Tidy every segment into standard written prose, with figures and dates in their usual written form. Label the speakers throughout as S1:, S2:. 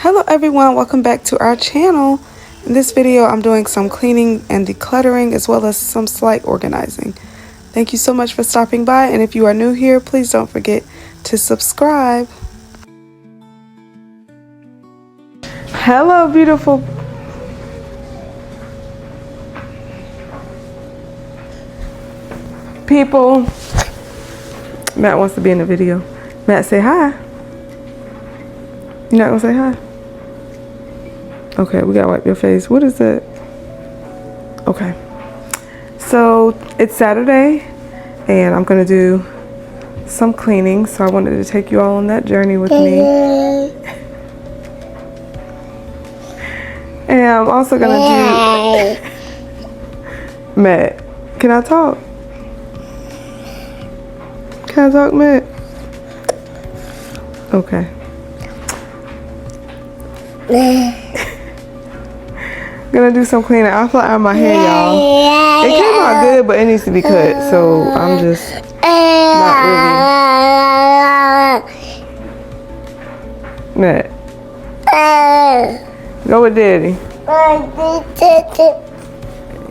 S1: Hello everyone, welcome back to our channel. In this video I'm doing some cleaning and decluttering as well as some slight organizing. Thank you so much for stopping by, and if you are new here, please don't forget to subscribe. Hello beautiful people. Matt wants to be in the video. Matt, say hi. You not gonna say hi? Okay, we gotta wipe your face. What is that? Okay. So it's Saturday and I'm gonna do some cleaning. So I wanted to take you all on that journey with me. And I'm also gonna do Matt, can I talk? Can I talk, Matt? Okay. Gonna do some cleaning. I'll flat out my hair, y'all. It came out good, but it needs to be cut, so I'm just not really. Matt, go with Daddy.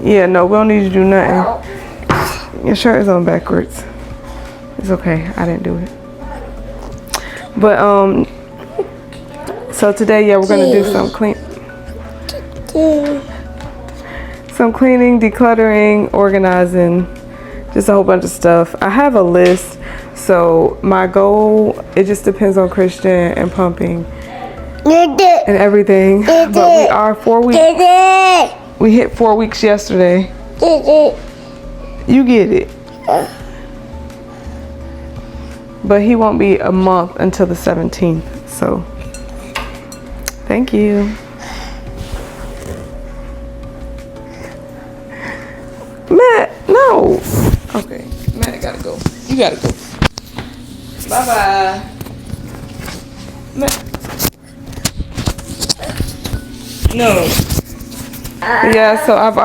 S1: Yeah, no, we don't need you to do nothing. Your shirt is on backwards. It's okay, I didn't do it. But so today, yeah, we're gonna do some cleaning, decluttering, organizing, just a whole bunch of stuff. I have a list, so my goal, it just depends on Christian and pumping and everything. But we are 4 weeks. We hit 4 weeks yesterday. You get it. But he won't be a month until the 17th, so thank you. Matt, no. Okay, Matt gotta go. You gotta go. Bye-bye. Matt. No. Yeah, so I've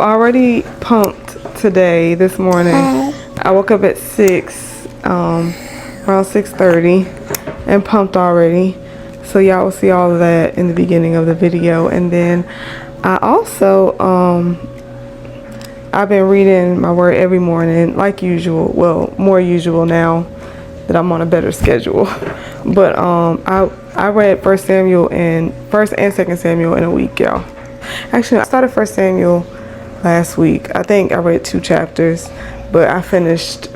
S1: already, pumped today, this morning. I woke up at 6, around 6:30, and pumped already. So y'all will see all of that in the beginning of the video. And then I also, I've been reading my word every morning, like usual. Well, more usual now that I'm on a better schedule. But I read 1 and 2 Samuel in a week, y'all. Actually, I started 1 Samuel last week. I think I read 2 chapters, but I finished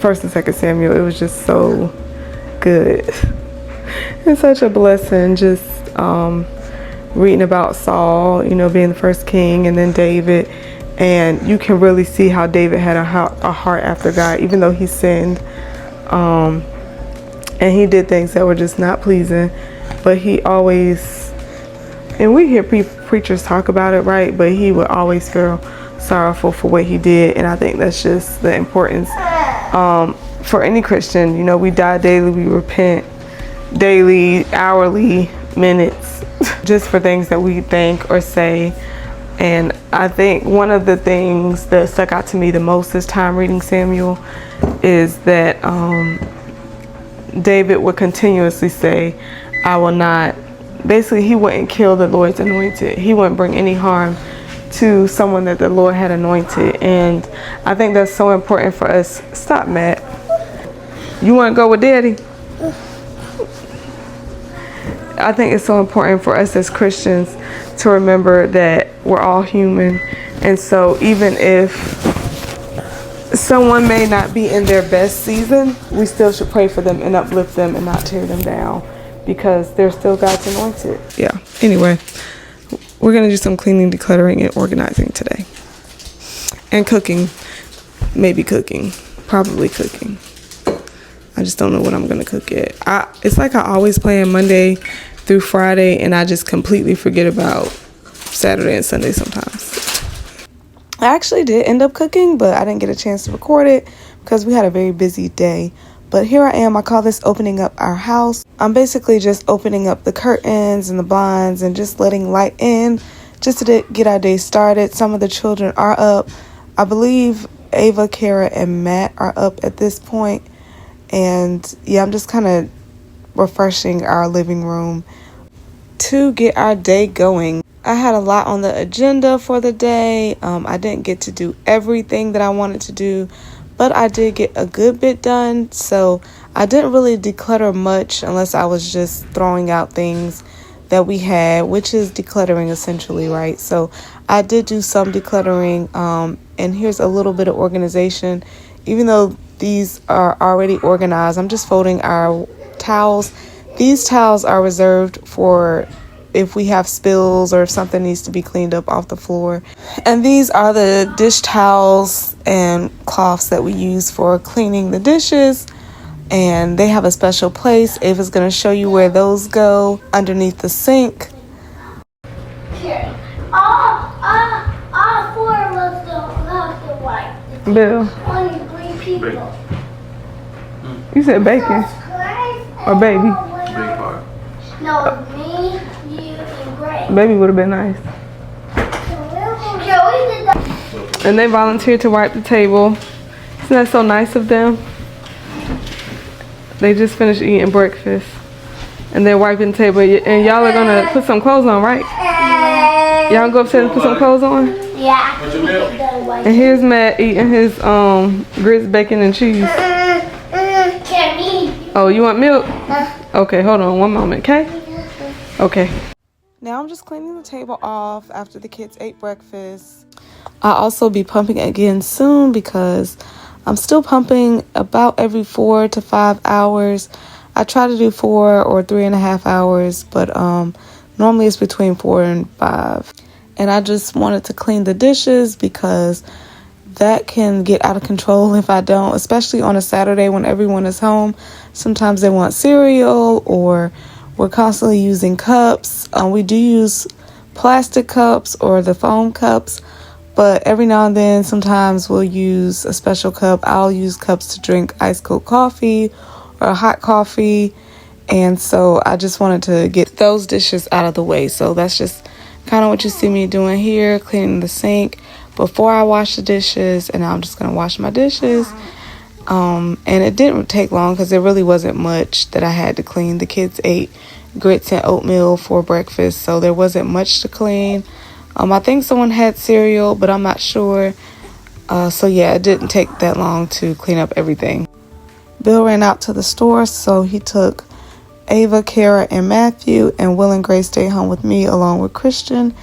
S1: 1 and 2 Samuel. It was just so good. It's such a blessing just reading about Saul, you know, being the first king, and then David. And you can really see how David had a heart after God, even though he sinned. And he did things that were just not pleasing. But he always, and we hear preachers talk about it, right? But he would always feel sorrowful for what he did. And I think that's just the importance for any Christian. You know, we die daily, we repent daily, hourly, minutes, just for things that we think or say. And I think one of the things that stuck out to me the most this time reading Samuel is that David would continuously say, I will not, basically he wouldn't kill the Lord's anointed. He wouldn't bring any harm to someone that the Lord had anointed. And I think that's so important for us. Stop, Matt. You want to go with Daddy? I think it's so important for us as Christians to remember that we're all human. And so even if someone may not be in their best season, we still should pray for them and uplift them and not tear them down, because they're still God's anointed. Yeah. Anyway, we're going to do some cleaning, decluttering, and organizing today. And cooking. Maybe cooking. Probably cooking. I just don't know what I'm going to cook yet. It's like I always plan Monday through Friday, and I just completely forget about Saturday and Sunday sometimes. I actually did end up cooking, but I didn't get a chance to record it because we had a very busy day. But here I am. I call this opening up our house. I'm basically just opening up the curtains and the blinds and just letting light in just to get our day started. Some of the children are up. I believe Ava, Kara, and Matt are up at this point. And yeah, I'm just kind of refreshing our living room to get our day going. I had a lot on the agenda for the day. I didn't get to do everything that I wanted to do, but I did get a good bit done. So I didn't really declutter much unless I was just throwing out things that we had, which is decluttering essentially, right? So I did do some decluttering, and here's a little bit of organization. Even though these are already organized, I'm just folding our towels. These towels are reserved for if we have spills or if something needs to be cleaned up off the floor. And these are the dish towels and cloths that we use for cleaning the dishes. And they have a special place. Ava's going to show you where those go, underneath the sink.
S2: Here. All four of us don't have to wipe.
S1: Bill.
S2: Only 3 people.
S1: You said bacon or baby?
S3: Big part.
S2: No, me, you, and Greg.
S1: Baby would have been nice.
S2: Yeah, we did that.
S1: And they volunteered to wipe the table. Isn't that so nice of them? They just finished eating breakfast and they're wiping the table. And y'all are gonna put some clothes on, right? Y'all go upstairs and put some clothes on?
S2: Yeah.
S1: And here's Matt eating his grits, bacon, and cheese.
S2: Can me.
S1: Oh, you want milk? Okay, hold on one moment, okay? Okay. Now I'm just cleaning the table off after the kids ate breakfast. I'll also be pumping again soon because I'm still pumping about every 4 to 5 hours. I try to do 4 or 3.5 hours, but normally it's between 4 and 5. And I just wanted to clean the dishes because that can get out of control if I don't, especially on a Saturday when everyone is home. Sometimes they want cereal or we're constantly using cups. We do use plastic cups or the foam cups, but every now and then sometimes we'll use a special cup. I'll use cups to drink ice cold coffee or hot coffee. And so I just wanted to get those dishes out of the way. So that's just kind of what you see me doing here, cleaning the sink before I wash the dishes. And now I'm just going to wash my dishes. And it didn't take long because there really wasn't much that I had to clean. The kids ate grits and oatmeal for breakfast, so there wasn't much to clean. I think someone had cereal, but I'm not sure. So yeah, it didn't take that long to clean up everything. Bill ran out to the store, so he took Ava, Kara, and Matthew, and Will and Grace stayed home with me along with Christian.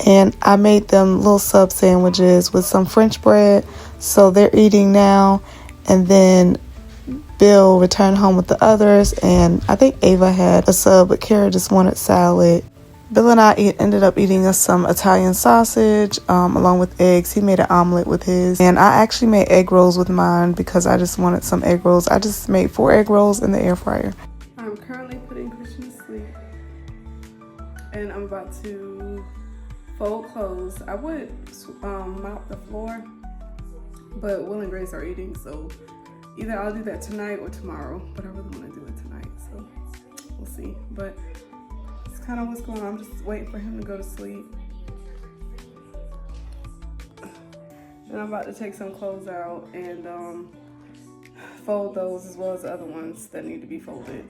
S1: And I made them little sub sandwiches with some French bread, so they're eating now. And then Bill returned home with the others, and I think Ava had a sub, but Kara just wanted salad. Bill and I ended up eating some Italian sausage along with eggs. He made an omelet with his, and I actually made egg rolls with mine because I just wanted some egg rolls. I just made 4 egg rolls in the air fryer. I'm currently putting Christian to sleep, and I'm about to fold clothes. I would mop the floor, but Will and Grace are eating, so either I'll do that tonight or tomorrow, but I really want to do it tonight, so we'll see. But it's kind of what's going on. I'm just waiting for him to go to sleep. Then I'm about to take some clothes out and fold those as well as the other ones that need to be folded.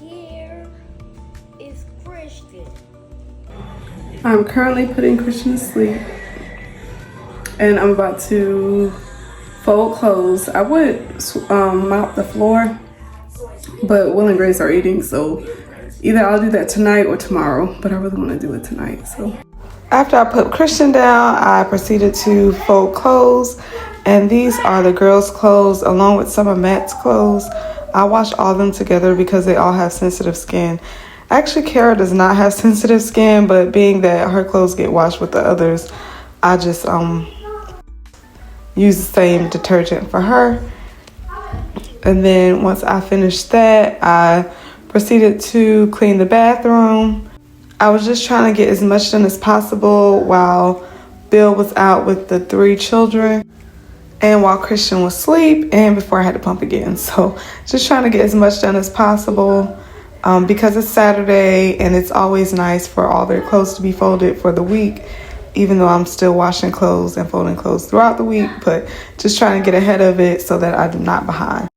S2: Here is Christian.
S1: I'm currently putting Christian to sleep, and I'm about to fold clothes. I would mop the floor, but Will and Grace are eating, so Either I'll do that tonight or tomorrow, but I really want to do it tonight. So after I put Christian down, I proceeded to fold clothes, and these are the girls' clothes along with some of Matt's clothes. I washed all of them together because they all have sensitive skin. Actually, Kara does not have sensitive skin, but being that her clothes get washed with the others, I just use the same detergent for her. And then once I finished that, I proceeded to clean the bathroom. I was just trying to get as much done as possible while Bill was out with the 3 children and while Christian was asleep and before I had to pump again. So just trying to get as much done as possible because it's Saturday and it's always nice for all their clothes to be folded for the week, even though I'm still washing clothes and folding clothes throughout the week, but just trying to get ahead of it so that I'm not behind.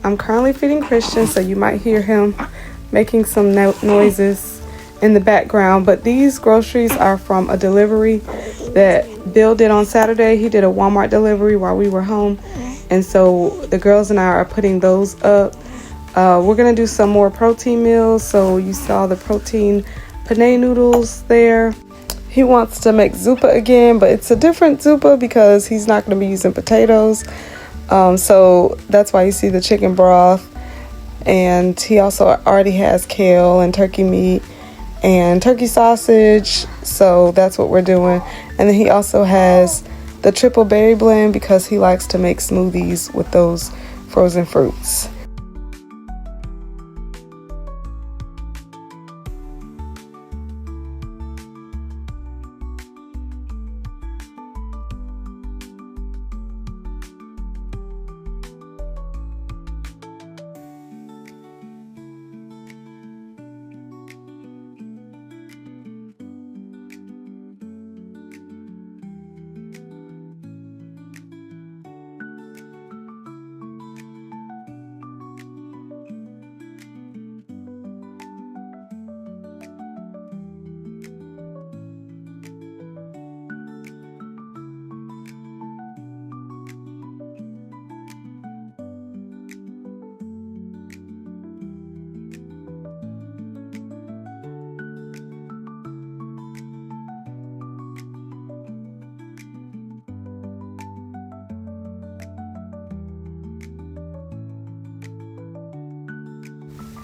S1: I'm currently feeding Christian, so you might hear him making some noises in the background. But these groceries are from a delivery that Bill did on Saturday. He did a Walmart delivery while we were home. And so the girls and I are putting those up. We're going to do some more protein meals. So you saw the protein penne noodles there. He wants to make zuppa again, but it's a different zuppa because he's not going to be using potatoes. So that's why you see the chicken broth, and he also already has kale and turkey meat and turkey sausage, so that's what we're doing. And then he also has the triple berry blend because he likes to make smoothies with those frozen fruits.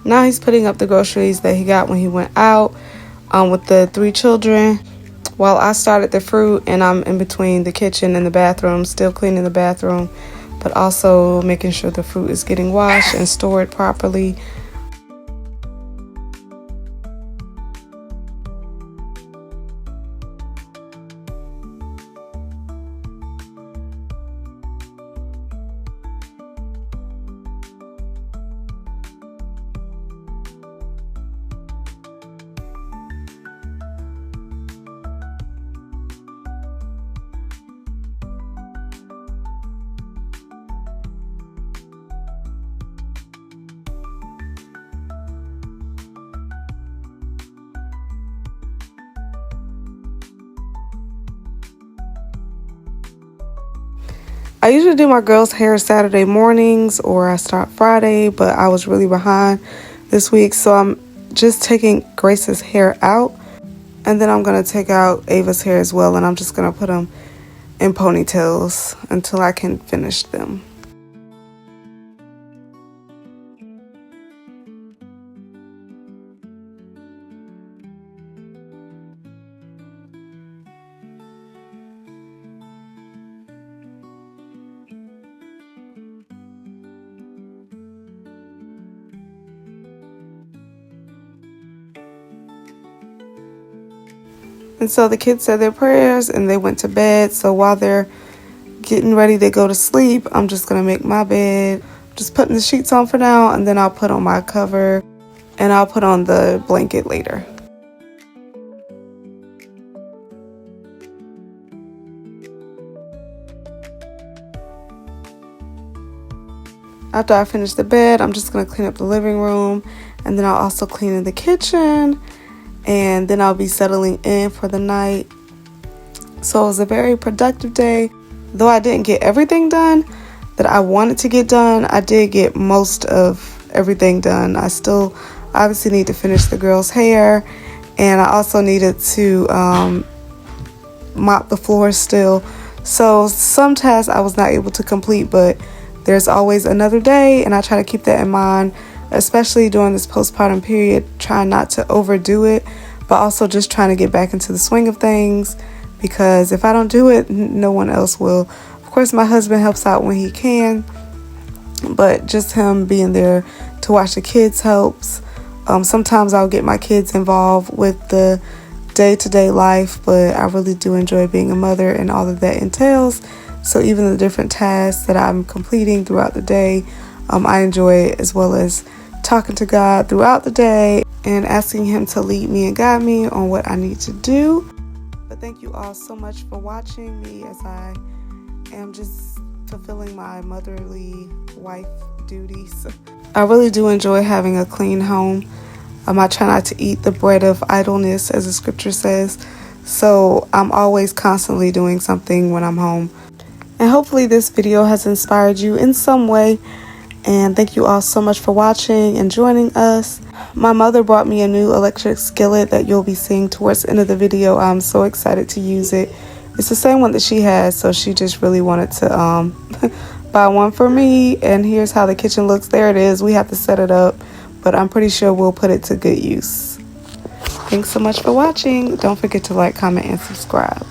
S1: Now he's putting up the groceries that he got when he went out with the 3 children, while I started the fruit, and I'm in between the kitchen and the bathroom, still cleaning the bathroom, but also making sure the fruit is getting washed and stored properly. I usually do my girls' hair Saturday mornings or I start Friday, but I was really behind this week, so I'm just taking Grace's hair out, and then I'm going to take out Ava's hair as well, and I'm just going to put them in ponytails until I can finish them. And so the kids said their prayers and they went to bed. So while they're getting ready to go to sleep, I'm just going to make my bed. Just putting the sheets on for now, and then I'll put on my cover and I'll put on the blanket later. After I finish the bed, I'm just going to clean up the living room, and then I'll also clean in the kitchen, and then I'll be settling in for the night. So it was a very productive day. Though I didn't get everything done that I wanted to get done, I did get most of everything done. I still obviously need to finish the girls' hair, and I also needed to mop the floor still. So some tasks I was not able to complete, but there's always another day, and I try to keep that in mind, especially during this postpartum period, trying not to overdo it, but also just trying to get back into the swing of things, because if I don't do it, no one else will. Of course, my husband helps out when he can, but just him being there to watch the kids helps. Sometimes I'll get my kids involved with the day-to-day life, but I really do enjoy being a mother and all that entails. So even the different tasks that I'm completing throughout the day, I enjoy it, as well as talking to God throughout the day and asking Him to lead me and guide me on what I need to do. But thank you all so much for watching me as I am just fulfilling my motherly wife duties. I really do enjoy having a clean home. I try not to eat the bread of idleness, as the scripture says. So I'm always constantly doing something when I'm home. And hopefully this video has inspired you in some way. And thank you all so much for watching and joining us. My mother brought me a new electric skillet that you'll be seeing towards the end of the video. I'm so excited to use it. It's the same one that she has, so she just really wanted to buy one for me. And here's how the kitchen looks. There it is. We have to set it up, but I'm pretty sure we'll put it to good use. Thanks so much for watching. Don't forget to like, comment, and subscribe.